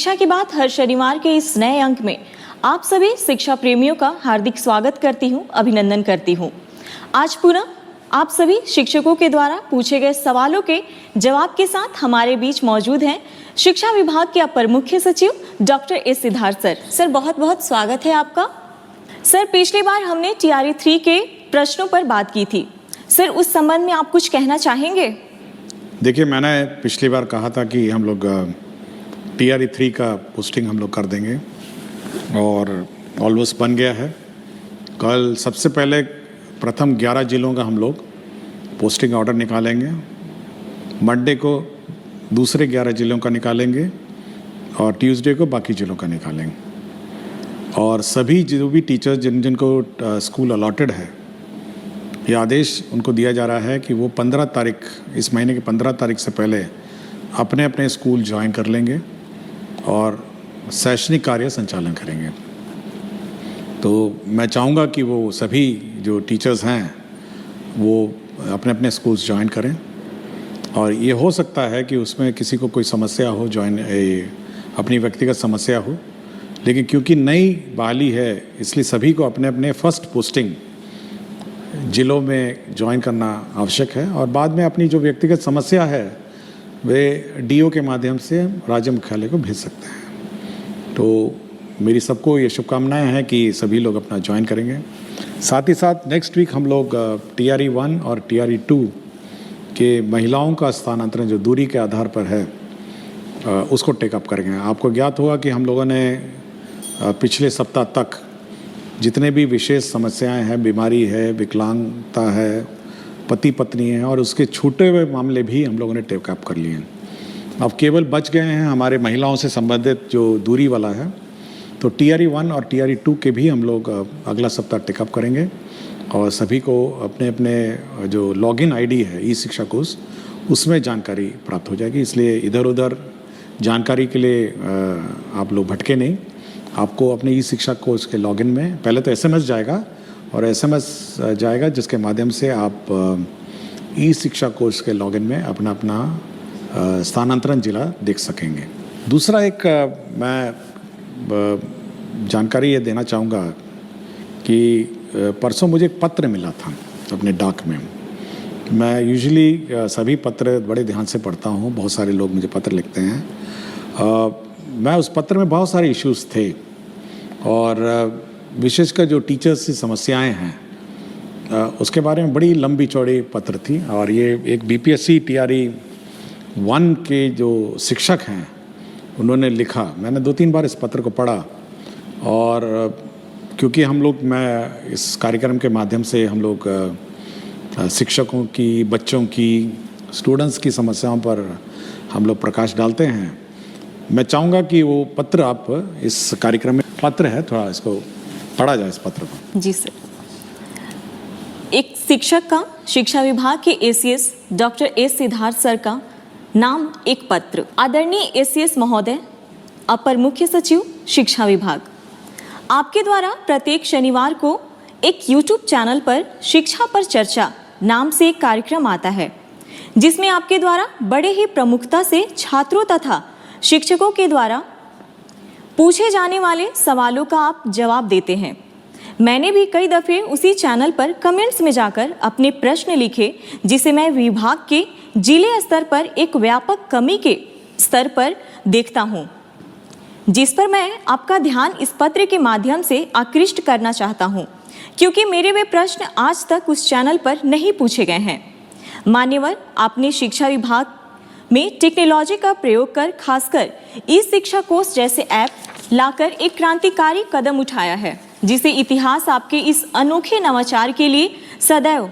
शिक्षा की बात हर शनिवार के इस नए अंक में आप सभी शिक्षा प्रेमियों का हार्दिक स्वागत करती हूं, अभिनंदन करती हूं। आज पुनः आप सभी शिक्षकों के द्वारा पूछे गए सवालों के जवाब के साथ हमारे बीच मौजूद हैं शिक्षा विभाग के अपर मुख्य सचिव doctor S Siddharth sir. Sir बहुत बहुत स्वागत है आपका। सर पिछली बार हमने TRE 3 के प्रश्नों पर बात की थी, सर उस संबंध में आप कुछ कहना चाहेंगे? देखिए, मैंने पिछली बार कहा था कि हम लोग TRE 3 का पोस्टिंग हम लोग कर देंगे और ऑलमोस्ट बन गया है। कल सबसे पहले प्रथम 11 जिलों का हम लोग पोस्टिंग ऑर्डर निकालेंगे, मंडे को दूसरे 11 जिलों का निकालेंगे और ट्यूसडे को बाकी जिलों का निकालेंगे। और सभी जो भी टीचर्स जिनको स्कूल अलॉटेड है, ये आदेश उनको दिया जा रहा है कि वो 15 तारीख, इस महीने की 15 तारीख से पहले अपने अपने स्कूल ज्वाइन कर लेंगे और शैक्षणिक कार्य संचालन करेंगे। तो मैं चाहूँगा कि वो सभी जो टीचर्स हैं वो अपने अपने स्कूल्स ज्वाइन करें और ये हो सकता है कि उसमें किसी को कोई समस्या हो, अपनी व्यक्तिगत समस्या हो, लेकिन क्योंकि नई बहाली है इसलिए सभी को अपने अपने फर्स्ट पोस्टिंग जिलों में ज्वाइन करना आवश्यक है और बाद में अपनी जो व्यक्तिगत समस्या है वे DO के माध्यम से राज्य मुख्यालय को भेज सकते हैं। तो मेरी सबको ये शुभकामनाएं हैं कि सभी लोग अपना ज्वाइन करेंगे। साथ ही साथ नेक्स्ट वीक हम लोग TRE 1 और TRE 2 के महिलाओं का स्थानांतरण जो दूरी के आधार पर है उसको टेकअप करेंगे। आपको ज्ञात होगा कि हम लोगों ने पिछले सप्ताह तक जितने भी विशेष समस्याएं हैं, बीमारी है, विकलांगता है, पति पत्नी है और उसके छूटे हुए मामले भी हम लोगों ने टेकअप कर लिए हैं। अब केवल बच गए हैं हमारे महिलाओं से संबंधित जो दूरी वाला है। तो TRE 1 और TRE 2 के भी हम लोग अगला सप्ताह टेकअप करेंगे और सभी को अपने अपने जो लॉगिन ID है ई शिक्षा कोर्स, उसमें जानकारी प्राप्त हो जाएगी। इसलिए इधर उधर जानकारी के लिए आप लोग भटके नहीं। आपको अपने ई शिक्षा कोर्स के लॉगिन में पहले तो SMS जाएगा और SMS जाएगा जिसके माध्यम से आप ई शिक्षा कोर्स के लॉगिन में अपना अपना स्थानांतरण जिला देख सकेंगे। दूसरा एक मैं जानकारी ये देना चाहूँगा कि परसों मुझे एक पत्र मिला था अपने डाक में। मैं यूजुअली सभी पत्र बड़े ध्यान से पढ़ता हूँ, बहुत सारे लोग मुझे पत्र लिखते हैं। मैं उस पत्र में बहुत सारे इश्यूज़ थे और विशेषकर जो टीचर्स की समस्याएं हैं उसके बारे में बड़ी लंबी चौड़ी पत्र थी। और ये एक BPSC TRE 1 के जो शिक्षक हैं उन्होंने लिखा। मैंने 2-3 बार इस पत्र को पढ़ा और क्योंकि मैं इस कार्यक्रम के माध्यम से हम लोग शिक्षकों की, बच्चों की, स्टूडेंट्स की समस्याओं पर हम लोग प्रकाश डालते हैं, मैं चाहूँगा कि वो पत्र आप इस कार्यक्रम में पत्र है, थोड़ा इसको पढ़ा जाए इस पत्र को। जी सर। एक शिक्षक का शिक्षा विभाग के ACS doctor S Siddharth sir का नाम एक पत्र। आदरणीय ACS महोदय, अपर मुख्य सचिव शिक्षा विभाग, आपके द्वारा प्रत्येक शनिवार को एक YouTube चैनल पर शिक्षा पर चर्चा नाम से एक कार्यक्रम आता है जिसमें आपके द्वारा बड़े ही प्रमुखता से छात्रों तथा शिक्षकों के द्वारा पूछे जाने वाले सवालों का आप जवाब देते हैं। मैंने भी कई दफ़े उसी चैनल पर कमेंट्स में जाकर अपने प्रश्न लिखे जिसे मैं विभाग के जिले स्तर पर एक व्यापक कमी के स्तर पर देखता हूं, जिस पर मैं आपका ध्यान इस पत्र के माध्यम से आकृष्ट करना चाहता हूं क्योंकि मेरे वे प्रश्न आज तक उस चैनल पर नहीं पूछे गए हैं। मान्यवर, आपने शिक्षा विभाग में टेक्नोलॉजी का प्रयोग कर खासकर ई शिक्षा कोर्स जैसे ऐप लाकर एक क्रांतिकारी कदम उठाया है जिसे इतिहास आपके इस अनोखे नवाचार के लिए सदैव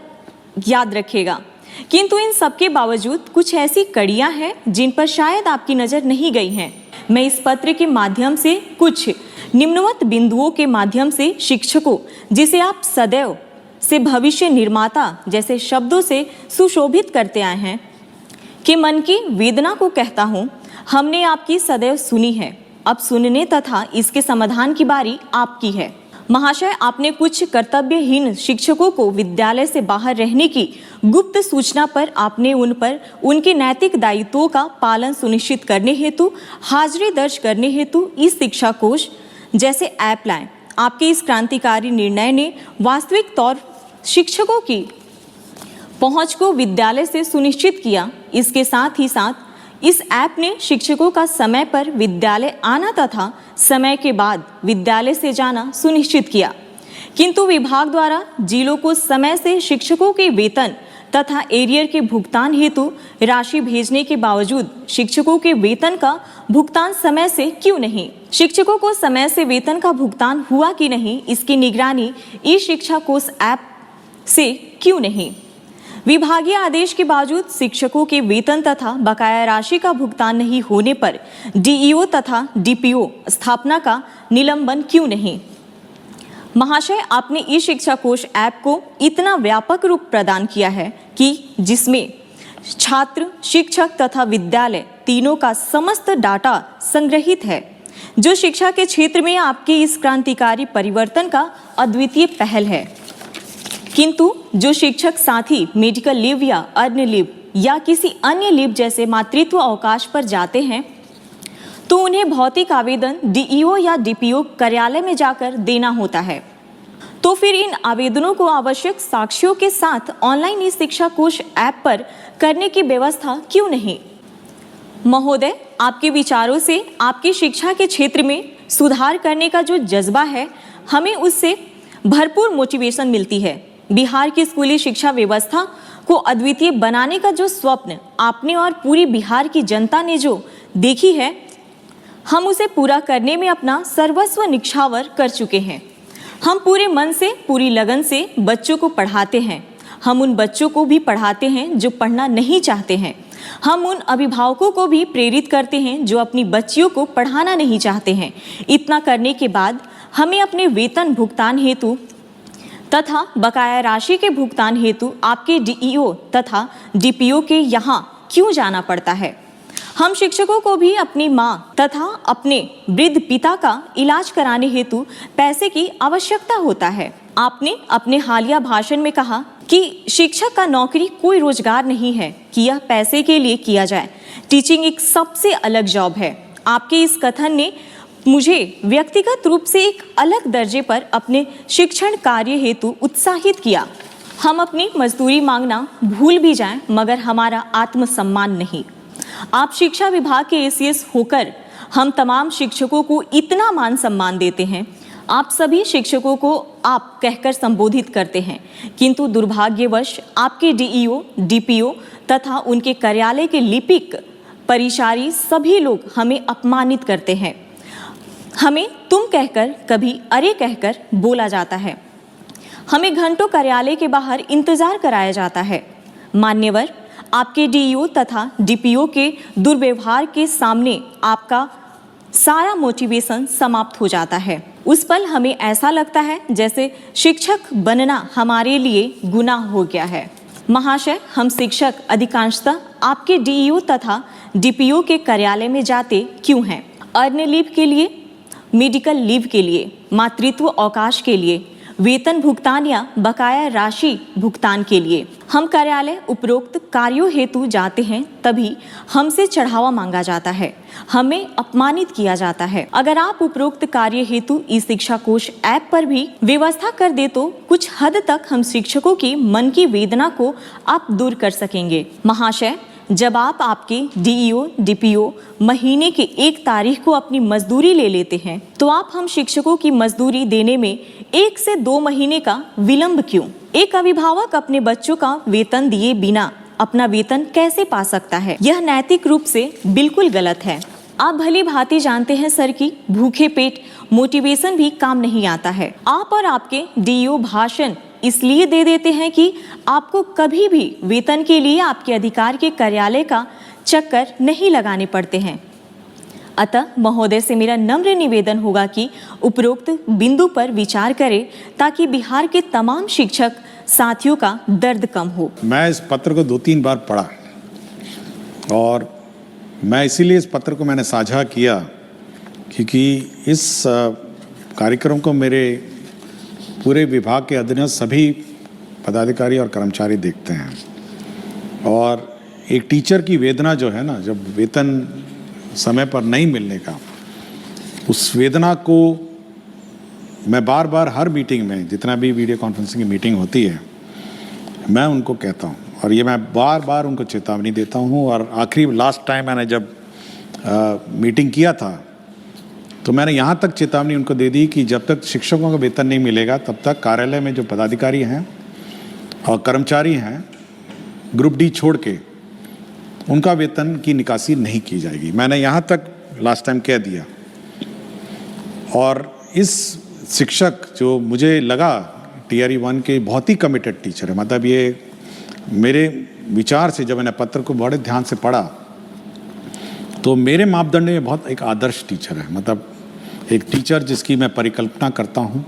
याद रखेगा। किंतु इन सबके बावजूद कुछ ऐसी कड़ियां हैं जिन पर शायद आपकी नज़र नहीं गई हैं। मैं इस पत्र के माध्यम से कुछ निम्नवत बिंदुओं के माध्यम से शिक्षकों, जिसे आप सदैव से भविष्य निर्माता जैसे शब्दों से सुशोभित करते आए हैं, के मन की वेदना को कहता हूँ। हमने आपकी सदैव सुनी है, अब सुनने तथा इसके समाधान की बारी आपकी है। महाशय, आपने कुछ कर्तव्यहीन शिक्षकों को विद्यालय से बाहर रहने की गुप्त सूचना पर आपने उन पर उनके नैतिक दायित्वों का पालन सुनिश्चित करने हेतु हाजिरी दर्ज करने हेतु ई शिक्षा कोश जैसे ऐप लाए। आपके इस क्रांतिकारी निर्णय ने वास्तविक तौर शिक्षकों की पहुंच को विद्यालय से सुनिश्चित किया। इसके साथ ही साथ इस ऐप ने शिक्षकों का समय पर विद्यालय आना तथा समय के बाद विद्यालय से जाना सुनिश्चित किया। किंतु विभाग द्वारा जिलों को समय से शिक्षकों के वेतन तथा एरियर के भुगतान हेतु राशि भेजने के बावजूद शिक्षकों के वेतन का भुगतान समय से क्यों नहीं? शिक्षकों को समय से वेतन का भुगतान हुआ कि नहीं, इसकी निगरानी ई शिक्षा कोश ऐप से क्यों नहीं? विभागीय आदेश के बावजूद शिक्षकों के वेतन तथा बकाया राशि का भुगतान नहीं होने पर डीईओ तथा डीपीओ स्थापना का निलंबन क्यों नहीं? महाशय, आपने ई शिक्षा कोश ऐप को इतना व्यापक रूप प्रदान किया है कि जिसमें छात्र, शिक्षक तथा विद्यालय तीनों का समस्त डाटा संग्रहित है, जो शिक्षा के क्षेत्र में आपके इस क्रांतिकारी परिवर्तन का अद्वितीय पहल है। किंतु जो शिक्षक साथी मेडिकल लीव या अर्न लीव या किसी अन्य लीव जैसे मातृत्व अवकाश पर जाते हैं तो उन्हें भौतिक आवेदन डीईओ या डीपीओ कार्यालय में जाकर देना होता है। तो फिर इन आवेदनों को आवश्यक साक्ष्यों के साथ ऑनलाइन ई शिक्षा कोश ऐप पर करने की व्यवस्था क्यों नहीं? महोदय, आपके विचारों से आपकी शिक्षा के क्षेत्र में सुधार करने का जो जज्बा है, हमें उससे भरपूर मोटिवेशन मिलती है। बिहार की स्कूली शिक्षा व्यवस्था को अद्वितीय बनाने का जो स्वप्न आपने और पूरी बिहार की जनता ने जो देखी है, हम उसे पूरा करने में अपना सर्वस्व निछावर कर चुके हैं। हम पूरे मन से, पूरी लगन से बच्चों को पढ़ाते हैं। हम उन बच्चों को भी पढ़ाते हैं जो पढ़ना नहीं चाहते हैं। हम उन अभिभावकों को भी प्रेरित करते हैं जो अपनी बच्चियों को पढ़ाना नहीं चाहते हैं। इतना करने के बाद हमें अपने वेतन भुगतान हेतु तथा बकाया राशि के भुगतान हेतु आपके डीईओ तथा डीपीओ के यहाँ क्यों जाना पड़ता है? हम शिक्षकों को भी अपनी माँ तथा अपने वृद्ध पिता का इलाज कराने हेतु पैसे की आवश्यकता होता है। आपने अपने हालिया भाषण में कहा कि शिक्षक का नौकरी कोई रोजगार नहीं है कि यह पैसे के लिए किया जाए। टीचिंग एक सबसे अलग जॉब है। आपके इस कथन ने मुझे व्यक्तिगत रूप से एक अलग दर्जे पर अपने शिक्षण कार्य हेतु उत्साहित किया। हम अपनी मजदूरी मांगना भूल भी जाएं, मगर हमारा आत्मसम्मान नहीं। आप शिक्षा विभाग के एसीएस होकर हम तमाम शिक्षकों को इतना मान सम्मान देते हैं। आप सभी शिक्षकों को आप कहकर संबोधित करते हैं, किंतु दुर्भाग्यवश आपके डीईओ, डीपीओ तथा उनके कार्यालय के लिपिक, परिचारी सभी लोग हमें अपमानित करते हैं। हमें तुम कहकर, कभी अरे कहकर बोला जाता है। हमें घंटों कार्यालय के बाहर इंतजार कराया जाता है। मान्यवर, आपके डीईओ तथा डीपीओ के दुर्व्यवहार के सामने आपका सारा मोटिवेशन समाप्त हो जाता है। उस पल हमें ऐसा लगता है जैसे शिक्षक बनना हमारे लिए गुनाह हो गया है। महाशय, हम शिक्षक अधिकांशतः आपके डीईओ तथा डीपीओ के कार्यालय में जाते क्यों हैं? अर्न लीव के लिए, मेडिकल लीव के लिए, मातृत्व अवकाश के लिए, वेतन भुगतान या बकाया राशि भुगतान के लिए। हम कार्यालय उपरोक्त कार्यों हेतु जाते हैं, तभी हमसे चढ़ावा मांगा जाता है, हमें अपमानित किया जाता है। अगर आप उपरोक्त कार्य हेतु ई शिक्षा कोश ऐप पर भी व्यवस्था कर दे तो कुछ हद तक हम शिक्षकों की मन की वेदना को आप दूर कर सकेंगे। महाशय, जब आप आपके डीईओ, डीपीओ महीने के 1 तारीख को अपनी मजदूरी ले लेते हैं, तो आप हम शिक्षकों की मजदूरी देने में 1 से 2 महीने का विलंब क्यों? एक अभिभावक अपने बच्चों का वेतन दिए बिना अपना वेतन कैसे पा सकता है? यह नैतिक रूप से बिल्कुल गलत है। आप भली भांति जानते हैं सर कि भूखे पेट मोटिवेशन भी काम नहीं आता है। आप और आपके डीईओ भाषण इसलिए दे देते हैं कि आपको कभी भी वेतन के लिए आपके अधिकार के कार्यालय का चक्कर नहीं लगाने पड़ते हैं। अतः महोदय से मेरा नम्र निवेदन होगा कि उपरोक्त बिंदु पर विचार करें ताकि बिहार के तमाम शिक्षक साथियों का दर्द कम हो। मैं इस पत्र को 2-3 बार पढ़ा और मैं इसीलिए इस पत्र को मैंने साझा किया क्योंकि इस कार्यक्रम को मेरे पूरे विभाग के अधीनस्थ सभी पदाधिकारी और कर्मचारी देखते हैं। और एक टीचर की वेदना जो है ना, जब वेतन समय पर नहीं मिलने का, उस वेदना को मैं बार बार हर मीटिंग में, जितना भी वीडियो कॉन्फ्रेंसिंग की मीटिंग होती है, मैं उनको कहता हूँ और ये मैं बार बार उनको चेतावनी देता हूँ। और आखिरी लास्ट टाइम मैंने जब मीटिंग किया था तो मैंने यहाँ तक चेतावनी उनको दे दी कि जब तक शिक्षकों का वेतन नहीं मिलेगा तब तक कार्यालय में जो पदाधिकारी हैं और कर्मचारी हैं, ग्रुप डी छोड़ के, उनका वेतन की निकासी नहीं की जाएगी। मैंने यहाँ तक लास्ट टाइम कह दिया। और इस शिक्षक जो मुझे लगा TRE 1 के बहुत ही कमिटेड टीचर है, मतलब ये मेरे विचार से जब मैंने पत्र को बड़े ध्यान से पढ़ा तो मेरे मापदंड में बहुत एक आदर्श टीचर है, मतलब एक टीचर जिसकी मैं परिकल्पना करता हूँ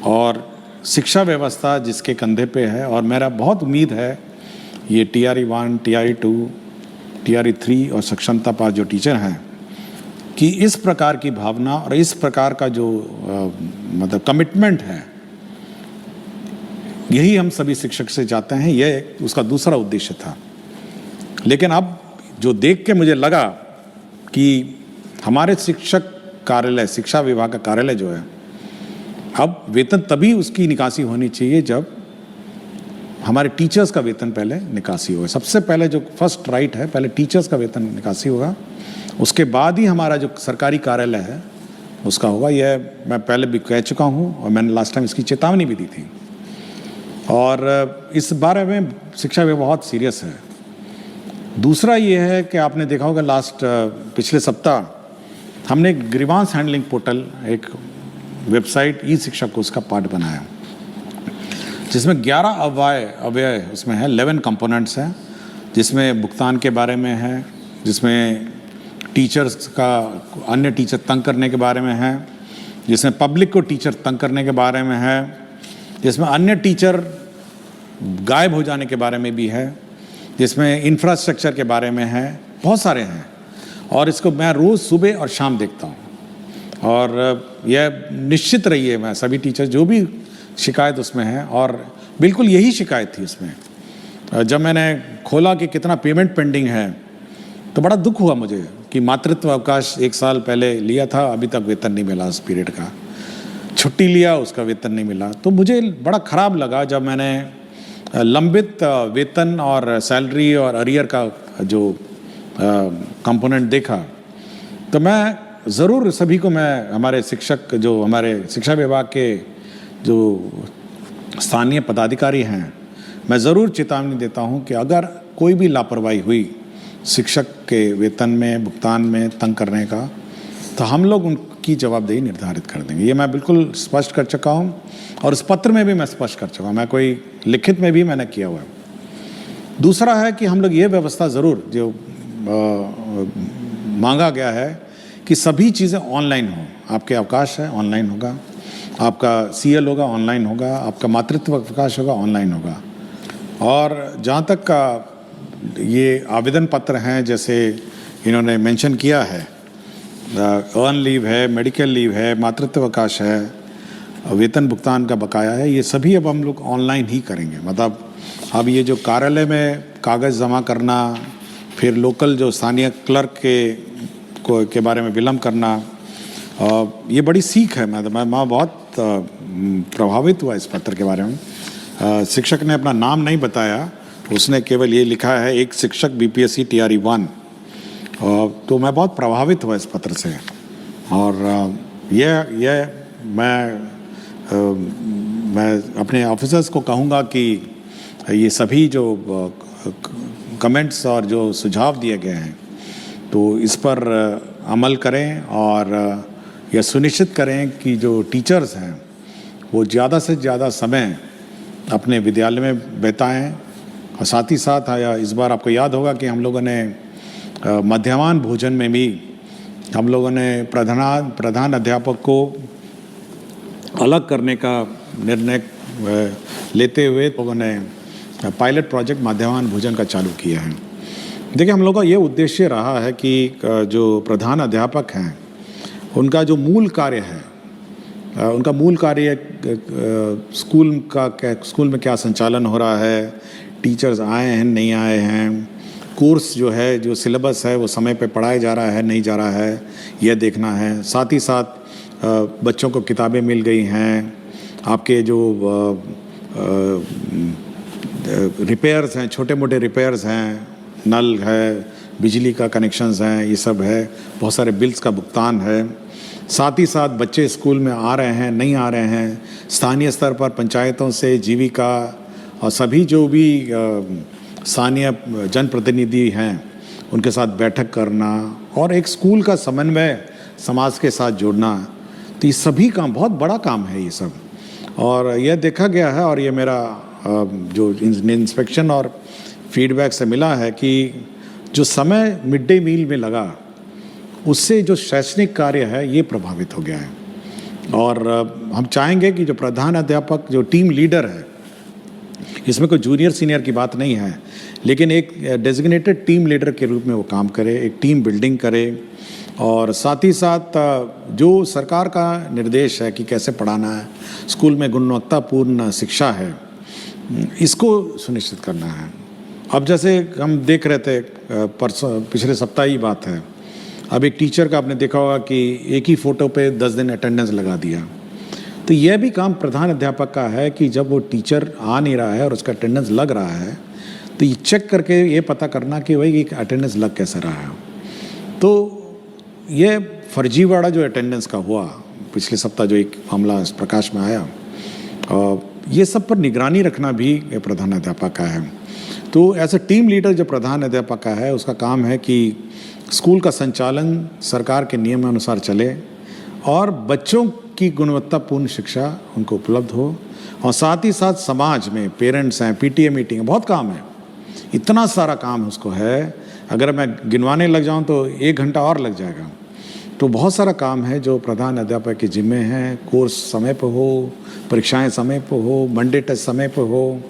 और शिक्षा व्यवस्था जिसके कंधे पे है। और मेरा बहुत उम्मीद है ये TRE 1, TRE 2, TRE 3 और सक्षमता पास जो टीचर हैं कि इस प्रकार की भावना और इस प्रकार का जो मतलब कमिटमेंट है, यही हम सभी शिक्षक से चाहते हैं। यह उसका दूसरा उद्देश्य था। लेकिन अब जो देख के मुझे लगा कि हमारे शिक्षक कार्यालय, शिक्षा विभाग का कार्यालय जो है, अब वेतन तभी उसकी निकासी होनी चाहिए जब हमारे टीचर्स का वेतन पहले निकासी होगा। सबसे पहले जो फर्स्ट राइट है, पहले टीचर्स का वेतन निकासी होगा, उसके बाद ही हमारा जो सरकारी कार्यालय है उसका होगा। यह मैं पहले भी कह चुका हूँ और मैंने लास्ट टाइम इसकी चेतावनी भी दी थी। और इस बारे में शिक्षा विभाग बहुत सीरियस है। दूसरा ये है कि आपने देखा होगा पिछले सप्ताह हमने एक ग्रीवांस हैंडलिंग पोर्टल, एक वेबसाइट ई शिक्षा कोर्स का पार्ट बनाया, जिसमें 11 अव्यय उसमें है, 11 कंपोनेंट्स हैं, जिसमें भुगतान के बारे में है, जिसमें टीचर्स का अन्य टीचर तंग करने के बारे में है, जिसमें पब्लिक को टीचर तंग करने के बारे में है, जिसमें अन्य टीचर गायब हो जाने के बारे में भी है, जिसमें इंफ्रास्ट्रक्चर के बारे में है, बहुत सारे हैं। और इसको मैं रोज़ सुबह और शाम देखता हूँ। और यह निश्चित रही है, मैं सभी टीचर जो भी शिकायत उसमें है, और बिल्कुल यही शिकायत थी इसमें। जब मैंने खोला कि कितना पेमेंट पेंडिंग है तो बड़ा दुख हुआ मुझे कि मातृत्व अवकाश 1 साल पहले लिया था, अभी तक वेतन नहीं मिला उस पीरियड का। छुट्टी लिया, उसका वेतन नहीं मिला। तो मुझे बड़ा ख़राब लगा जब मैंने लंबित वेतन और सैलरी और अरियर का जो कंपोनेंट देखा। तो मैं ज़रूर सभी को, मैं हमारे शिक्षक, जो हमारे शिक्षा विभाग के जो स्थानीय पदाधिकारी हैं, मैं ज़रूर चेतावनी देता हूं कि अगर कोई भी लापरवाही हुई शिक्षक के वेतन में, भुगतान में, तंग करने का, तो हम लोग उनकी जवाबदेही निर्धारित कर देंगे। ये मैं बिल्कुल स्पष्ट कर चुका हूं और इस पत्र में भी मैं स्पष्ट कर चुका हूं, मैं कोई लिखित में भी मैंने किया हुआ है। दूसरा है कि हम लोग ये व्यवस्था ज़रूर जो मांगा गया है कि सभी चीज़ें ऑनलाइन हो। आपके अवकाश है, ऑनलाइन होगा, आपका CL होगा, ऑनलाइन होगा, आपका मातृत्व अवकाश होगा, ऑनलाइन होगा। और जहाँ तक का ये आवेदन पत्र हैं, जैसे इन्होंने मेंशन किया है, अर्न लीव है, मेडिकल लीव है, मातृत्व अवकाश है, वेतन भुगतान का बकाया है, ये सभी अब हम लोग ऑनलाइन ही करेंगे। मतलब अब ये जो कार्यालय में कागज़ जमा करना, फिर लोकल जो स्थानीय क्लर्क के बारे में विलम्ब करना, ये बड़ी सीख है। मैं बहुत प्रभावित हुआ इस पत्र के बारे में। शिक्षक ने अपना नाम नहीं बताया, उसने केवल ये लिखा है, एक शिक्षक BPSC TRE 1। तो मैं बहुत प्रभावित हुआ इस पत्र से। और यह मैं अपने ऑफिसर्स को कहूँगा कि ये सभी जो कमेंट्स और जो सुझाव दिए गए हैं, तो इस पर अमल करें और यह सुनिश्चित करें कि जो टीचर्स हैं वो ज़्यादा से ज़्यादा समय अपने विद्यालय में बिताएं। और साथ ही साथ इस बार आपको याद होगा कि हम लोगों ने मध्याह्न भोजन में भी हम लोगों ने प्रधान अध्यापक को अलग करने का निर्णय लेते हुए लोगों ने पायलट प्रोजेक्ट मध्याह्न भोजन का चालू किया है। देखिए, हम लोगों का ये उद्देश्य रहा है कि जो प्रधान अध्यापक हैं उनका जो मूल कार्य है उनका मूल कार्य स्कूल में क्या संचालन हो रहा है, टीचर्स आए हैं नहीं आए हैं, कोर्स जो है जो सिलेबस है वो समय पे पढ़ाया जा रहा है नहीं जा रहा है, यह देखना है। साथ ही साथ बच्चों को किताबें मिल गई हैं, आपके जो रिपेयर्स हैं, छोटे मोटे रिपेयर्स हैं, नल है, बिजली का कनेक्शंस हैं, ये सब है, बहुत सारे बिल्स का भुगतान है। साथ ही साथ बच्चे स्कूल में आ रहे हैं नहीं आ रहे हैं, स्थानीय स्तर पर पंचायतों से जीविका और सभी जो भी स्थानीय जनप्रतिनिधि हैं उनके साथ बैठक करना और एक स्कूल का समन्वय समाज के साथ जोड़ना, तो ये सभी काम बहुत बड़ा काम है ये सब। और यह देखा गया है और ये मेरा जो इंस्पेक्शन और फीडबैक से मिला है कि जो समय मिड डे मील में लगा उससे जो शैक्षणिक कार्य है ये प्रभावित हो गया है। और हम चाहेंगे कि जो प्रधान अध्यापक जो टीम लीडर है, इसमें कोई जूनियर सीनियर की बात नहीं है, लेकिन एक डेजिग्नेटेड टीम लीडर के रूप में वो काम करे, एक टीम बिल्डिंग करे और साथ ही साथ जो सरकार का निर्देश है कि कैसे पढ़ाना है, स्कूल में गुणवत्तापूर्ण शिक्षा है, इसको सुनिश्चित करना है। अब जैसे हम देख रहे थे पिछले सप्ताह ही बात है, अब एक टीचर का आपने देखा होगा कि एक ही फ़ोटो पे 10 दिन अटेंडेंस लगा दिया। तो यह भी काम प्रधान अध्यापक का है कि जब वो टीचर आ नहीं रहा है और उसका अटेंडेंस लग रहा है तो ये चेक करके ये पता करना कि भाई ये अटेंडेंस लग कैसे रहा है। तो ये फर्जीवाड़ा जो अटेंडेंस का हुआ पिछले सप्ताह, जो एक मामला प्रकाश में आया, ये सब पर निगरानी रखना भी प्रधान अध्यापक का है। तो ऐसा टीम लीडर जो प्रधान अध्यापक का है उसका काम है कि स्कूल का संचालन सरकार के नियमानुसार चले और बच्चों की गुणवत्तापूर्ण शिक्षा उनको उपलब्ध हो, और साथ ही साथ समाज में पेरेंट्स हैं, पीटीए मीटिंग है, बहुत काम है, इतना सारा काम उसको है, अगर मैं गिनवाने लग जाऊं तो 1 घंटा और लग जाएगा। तो बहुत सारा काम है जो प्रधान अध्यापक के जिम्मे हैं। कोर्स समय पर हो, परीक्षाएं समय पर हो, मंडे टेस्ट समय पर हो,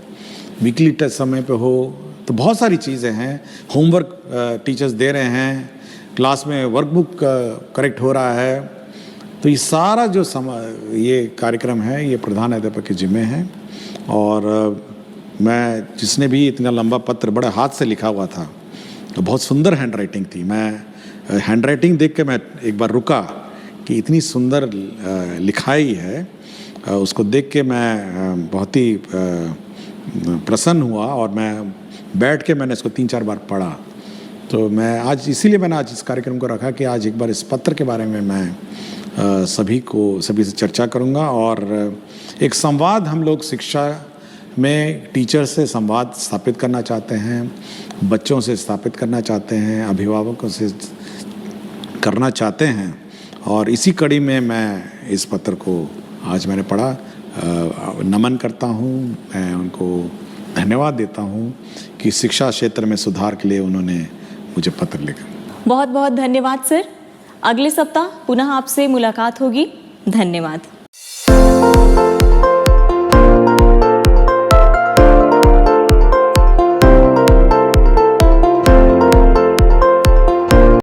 वीकली टेस्ट समय पर हो, तो बहुत सारी चीज़ें हैं। होमवर्क टीचर्स दे रहे हैं, क्लास में वर्कबुक करेक्ट हो रहा है, तो ये सारा जो ये कार्यक्रम है ये प्रधान अध्यापक के जिम्मे है। और मैं जिसने भी इतना लंबा पत्र बड़े हाथ से लिखा हुआ था, तो बहुत सुंदर हैंड राइटिंग थी। मैं हैंड राइटिंग देख के मैं एक बार रुका कि इतनी सुंदर लिखाई है, उसको देख के मैं बहुत ही प्रसन्न हुआ और मैं बैठ के मैंने इसको 3-4 बार पढ़ा। तो मैं आज इसीलिए मैंने आज इस कार्यक्रम को रखा कि आज एक बार इस पत्र के बारे में मैं सभी से चर्चा करूंगा और एक संवाद हम लोग शिक्षा में टीचर से संवाद स्थापित करना चाहते हैं, बच्चों से स्थापित करना चाहते हैं, अभिभावकों से करना चाहते हैं। और इसी कड़ी में मैं इस पत्र को आज मैंने पढ़ा, नमन करता हूँ, मैं उनको धन्यवाद देता हूँ कि शिक्षा क्षेत्र में सुधार के लिए उन्होंने मुझे पत्र लिखा। बहुत बहुत धन्यवाद सर। अगले सप्ताह पुनः आपसे मुलाकात होगी। धन्यवाद।